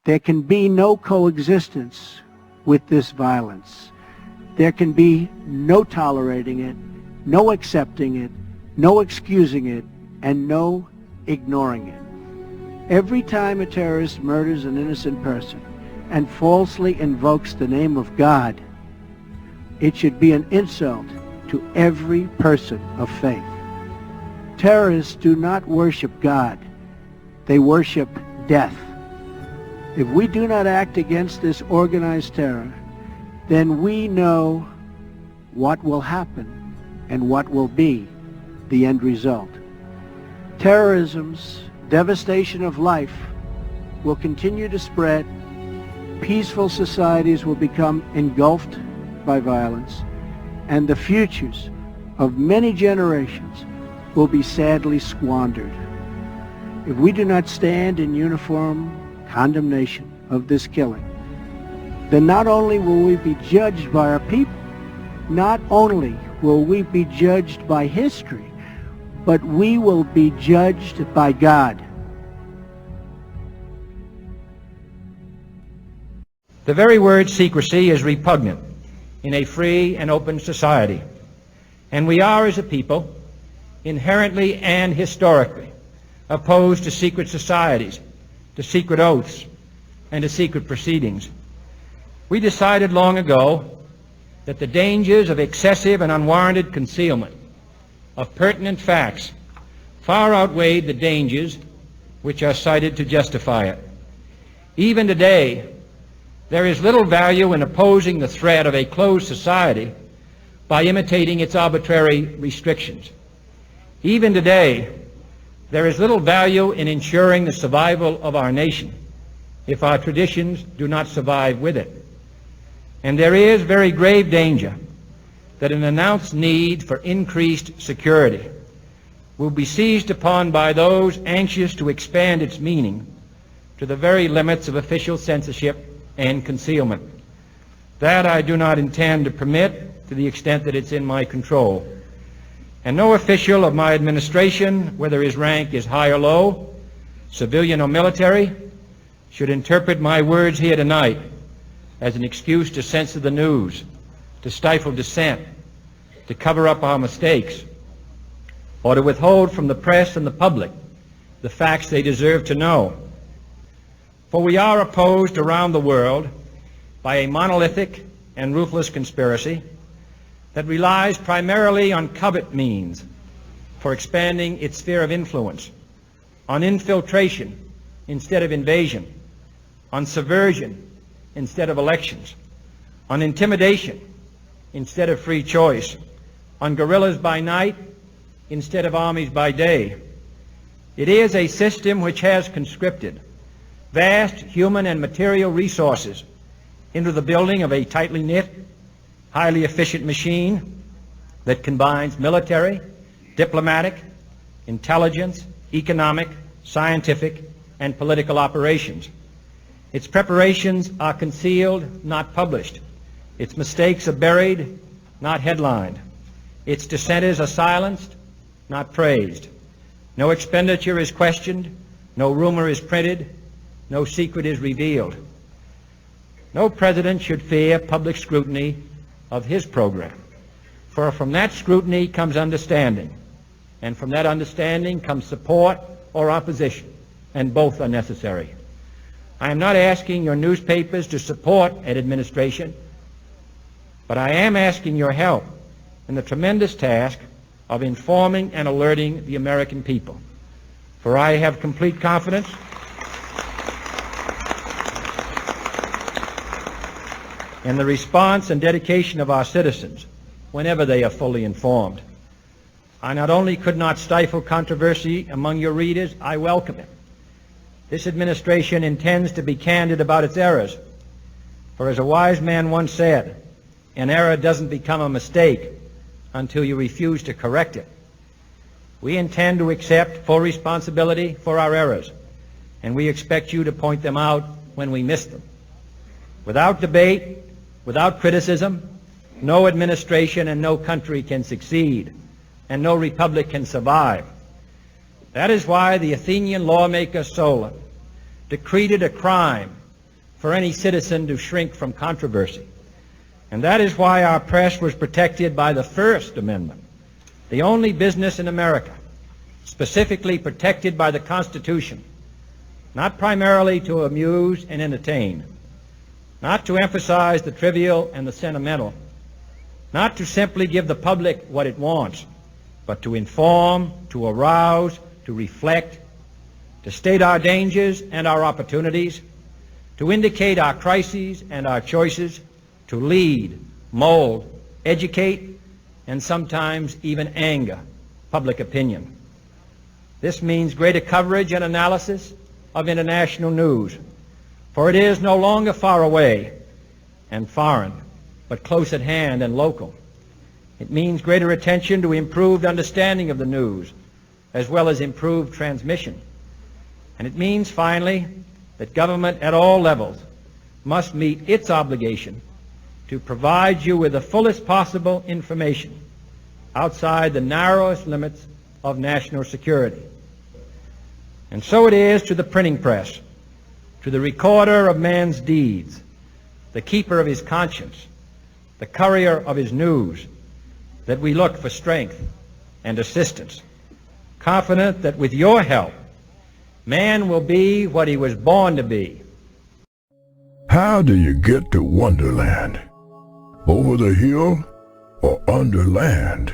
There can be no coexistence with this violence. There can be no tolerating it, no accepting it, no excusing it, and no ignoring it. Every time a terrorist murders an innocent person and falsely invokes the name of God, it should be an insult to every person of faith. Terrorists do not worship God. They worship death. If we do not act against this organized terror, then we know what will happen and what will be the end result. Terrorism's devastation of life will continue to spread. Peaceful societies will become engulfed by violence, and the futures of many generations will be sadly squandered. If we do not stand in uniform condemnation of this killing, then not only will we be judged by our people, not only will we be judged by history, but we will be judged by God. The very word secrecy is repugnant in a free and open society, and we are, as a people, inherently and historically opposed to secret societies, to secret oaths, and to secret proceedings. We decided long ago that the dangers of excessive and unwarranted concealment of pertinent facts far outweighed the dangers which are cited to justify it. Even today, there is little value in opposing the threat of a closed society by imitating its arbitrary restrictions. Even today, there is little value in ensuring the survival of our nation if our traditions do not survive with it. And there is very grave danger that an announced need for increased security will be seized upon by those anxious to expand its meaning to the very limits of official censorship and concealment. That I do not intend to permit to the extent that it's in my control. And no official of my administration, whether his rank is high or low, civilian or military, should interpret my words here tonight as an excuse to censor the news, to stifle dissent, to cover up our mistakes, or to withhold from the press and the public the facts they deserve to know. For we are opposed around the world by a monolithic and ruthless conspiracy that relies primarily on covert means for expanding its sphere of influence, on infiltration instead of invasion, on subversion instead of elections, on intimidation instead of free choice, on guerrillas by night instead of armies by day. It is a system which has conscripted vast human and material resources into the building of a tightly knit, highly efficient machine that combines military, diplomatic, intelligence, economic, scientific, and political operations. Its preparations are concealed, not published. Its mistakes are buried, not headlined. Its dissenters are silenced, not praised. No expenditure is questioned, no rumor is printed, no secret is revealed. No president should fear public scrutiny of his program, for from that scrutiny comes understanding, and from that understanding comes support or opposition, and both are necessary. I am not asking your newspapers to support an administration, but I am asking your help in the tremendous task of informing and alerting the American people. For I have complete confidence in the response and dedication of our citizens whenever they are fully informed. I not only could not stifle controversy among your readers, I welcome it. This administration intends to be candid about its errors. For as a wise man once said, an error doesn't become a mistake until you refuse to correct it. We intend to accept full responsibility for our errors, and we expect you to point them out when we miss them. Without debate, without criticism, no administration and no country can succeed, and no republic can survive. That is why the Athenian lawmaker Solon decreed it a crime for any citizen to shrink from controversy. And that is why our press was protected by the First Amendment, the only business in America specifically protected by the Constitution, not primarily to amuse and entertain, not to emphasize the trivial and the sentimental, not to simply give the public what it wants, but to inform, to arouse, to reflect, to state our dangers and our opportunities, to indicate our crises and our choices, to lead, mold, educate, and sometimes even anger public opinion. This means greater coverage and analysis of international news, for it is no longer far away and foreign, but close at hand and local. It means greater attention to improved understanding of the news, as well as improved transmission. And it means, finally, that government at all levels must meet its obligation to provide you with the fullest possible information outside the narrowest limits of national security. And so it is to the printing press, to the recorder of man's deeds, the keeper of his conscience, the courier of his news, that we look for strength and assistance, confident that with your help, man will be what he was born to be. How do you get to Wonderland? Over the hill or under land?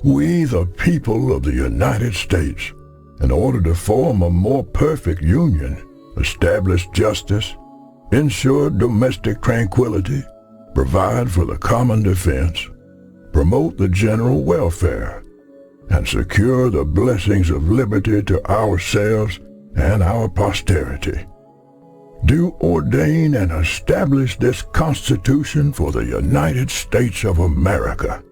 We, the people of the United States, in order to form a more perfect union, establish justice, ensure domestic tranquility, provide for the common defense, promote the general welfare, and secure the blessings of liberty to ourselves and our posterity, do ordain and establish this Constitution for the United States of America.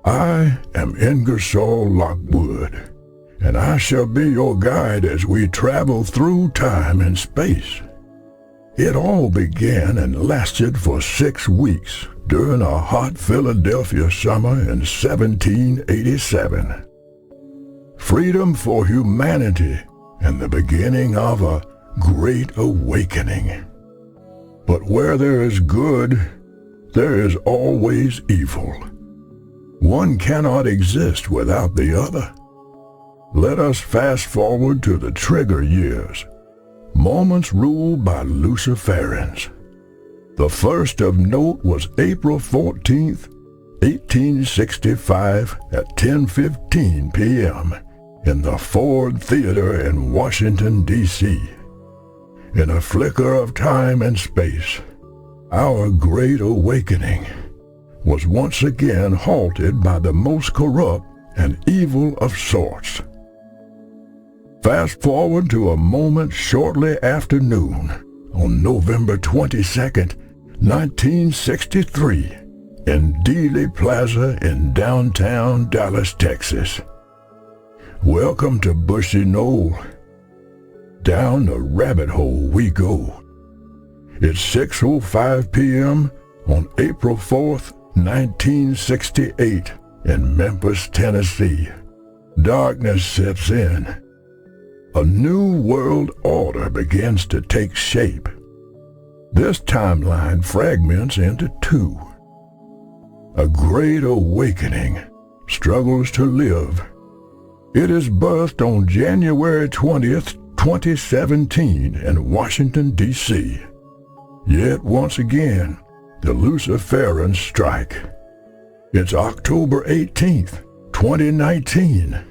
I am Ingersoll Lockwood, and I shall be your guide as we travel through time and space. It all began and lasted for 6 weeks during a hot Philadelphia summer in 1787. Freedom for humanity and the beginning of a great awakening. But where there is good, there is always evil. One cannot exist without the other. Let us fast forward to the trigger years, moments ruled by Luciferians. The first of note was April 14th, 1865 at 10:15 p.m. in the Ford Theater in Washington, D.C. In a flicker of time and space, our great awakening was once again halted by the most corrupt and evil of sorts. Fast forward to a moment shortly after noon on November 22nd, 1963, in Dealey Plaza in downtown Dallas, Texas. Welcome to Bushy Knoll. Down the rabbit hole we go. It's 6:05 p.m. on April 4th, 1968, in Memphis, Tennessee. Darkness sets in. A new world order begins to take shape. This timeline fragments into two. A great awakening struggles to live. It is birthed on January 20th, 2017 in Washington, D.C. Yet once again, the Luciferians strike. It's October 18th, 2019.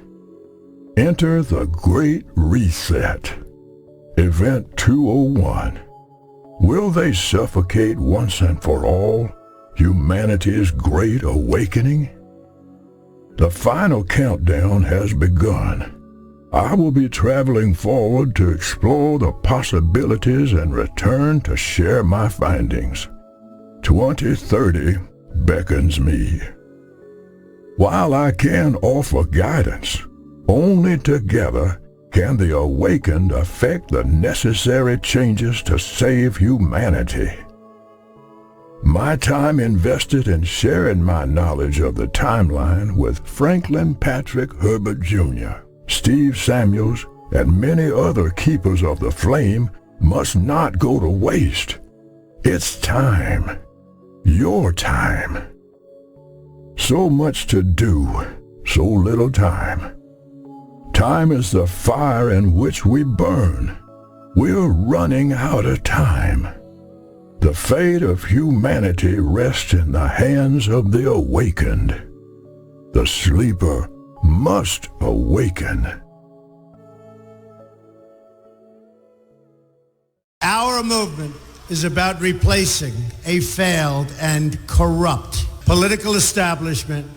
Enter the Great Reset. Event 201. Will they suffocate once and for all humanity's great awakening? The final countdown has begun. I will be traveling forward to explore the possibilities and return to share my findings. 2030 beckons me. While I can offer guidance, only together can the awakened effect the necessary changes to save humanity. My time invested in sharing my knowledge of the timeline with Franklin Patrick Herbert Jr., Steve Samuels, and many other keepers of the flame must not go to waste. It's time. Your time. So much to do, so little time. Time is the fire in which we burn. We're running out of time. The fate of humanity rests in the hands of the awakened. The sleeper must awaken. Our movement is about replacing a failed and corrupt political establishment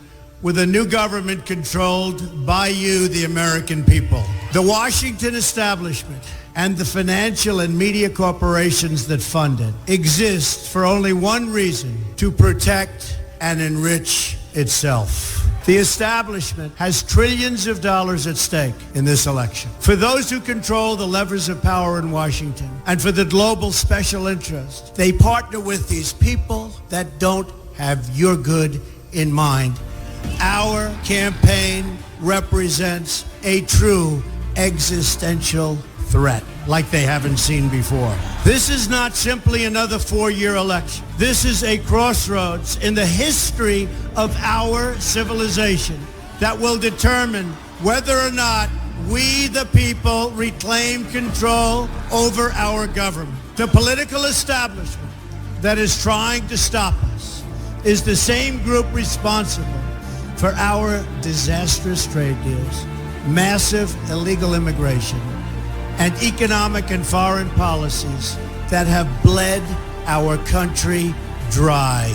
with a new government controlled by you, the American people. The Washington establishment and the financial and media corporations that fund it exist for only one reason: to protect and enrich itself. The establishment has trillions of dollars at stake in this election. For those who control the levers of power in Washington and for the global special interest, they partner with these people that don't have your good in mind. Our campaign represents a true existential threat like they haven't seen before. This is not simply another four-year election. This is a crossroads in the history of our civilization that will determine whether or not we, the people, reclaim control over our government. The political establishment that is trying to stop us is the same group responsible for our disastrous trade deals, massive illegal immigration, and economic and foreign policies that have bled our country dry.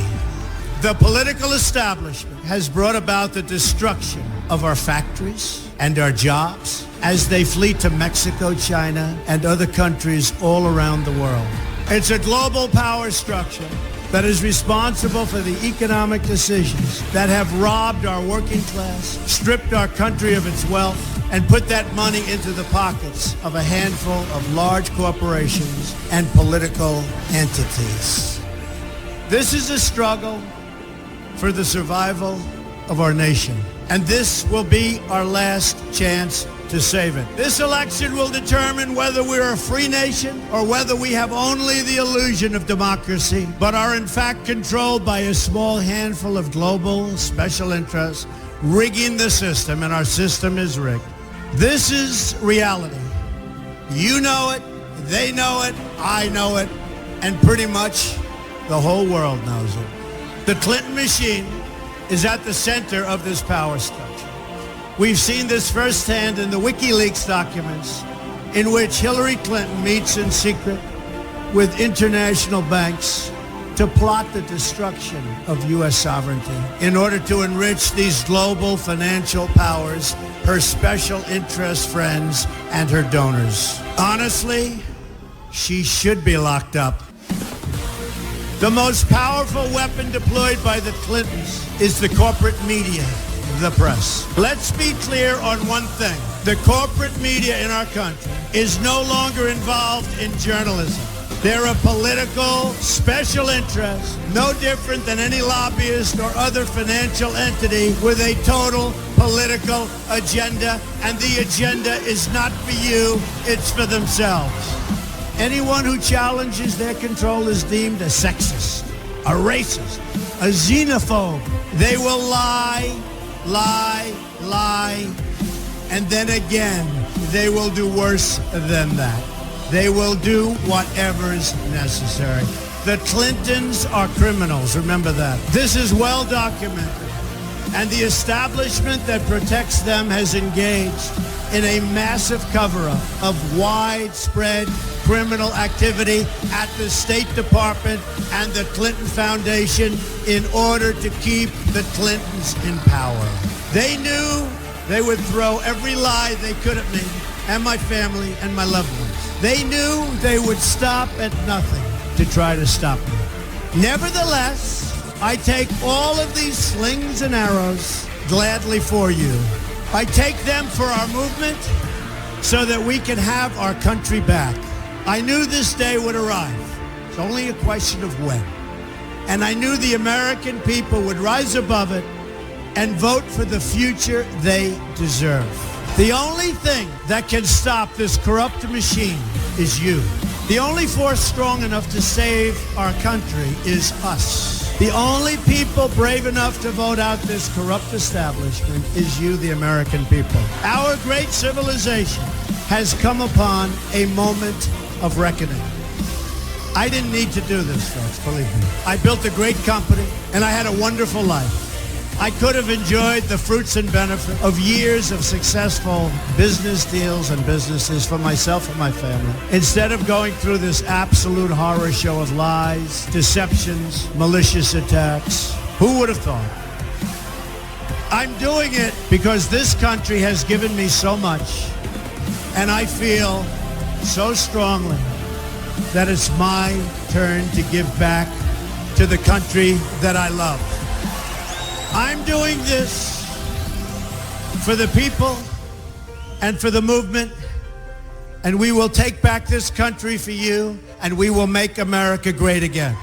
The political establishment has brought about the destruction of our factories and our jobs as they flee to Mexico, China, and other countries all around the world. It's a global power structure that is responsible for the economic decisions that have robbed our working class, stripped our country of its wealth, and put that money into the pockets of a handful of large corporations and political entities. This is a struggle for the survival of our nation, and this will be our last chance to save it. This election will determine whether we're a free nation or whether we have only the illusion of democracy, but are in fact controlled by a small handful of global special interests rigging the system, and our system is rigged. This is reality. You know it, they know it, I know it, and pretty much the whole world knows it. The Clinton machine is at the center of this power structure. We've seen this firsthand in the WikiLeaks documents, in which Hillary Clinton meets in secret with international banks to plot the destruction of U.S. sovereignty in order to enrich these global financial powers, her special interest friends, and her donors. Honestly, she should be locked up. The most powerful weapon deployed by the Clintons is the corporate media, the press. Let's be clear on one thing. The corporate media in our country is no longer involved in journalism. They're a political special interest, no different than any lobbyist or other financial entity with a total political agenda, and the agenda is not for you, it's for themselves. Anyone who challenges their control is deemed a sexist, a racist, a xenophobe. They will lie, and then again, they will do worse than that. They will do whatever is necessary. The Clintons are criminals, remember that. This is well documented, and the establishment that protects them has engaged in a massive cover-up of widespread criminal activity at the State Department and the Clinton Foundation in order to keep the Clintons in power. They knew they would throw every lie they could at me and my family and my loved ones. They knew they would stop at nothing to try to stop me. Nevertheless, I take all of these slings and arrows gladly for you. I take them for our movement so that we can have our country back. I knew this day would arrive. It's only a question of when. And I knew the American people would rise above it and vote for the future they deserve. The only thing that can stop this corrupt machine is you, The only force strong enough to save our country is us. The only people brave enough to vote out this corrupt establishment is you, the American people. Our great civilization has come upon a moment of reckoning. I didn't need to do this, folks, believe me. I built a great company, and I had a wonderful life. I could have enjoyed the fruits and benefits of years of successful business deals and businesses for myself and my family, instead of going through this absolute horror show of lies, deceptions, malicious attacks. Who would have thought? I'm doing it because this country has given me so much, and I feel so strongly that it's my turn to give back to the country that I love. I'm doing this for the people and for the movement, and we will take back this country for you, and we will make America great again.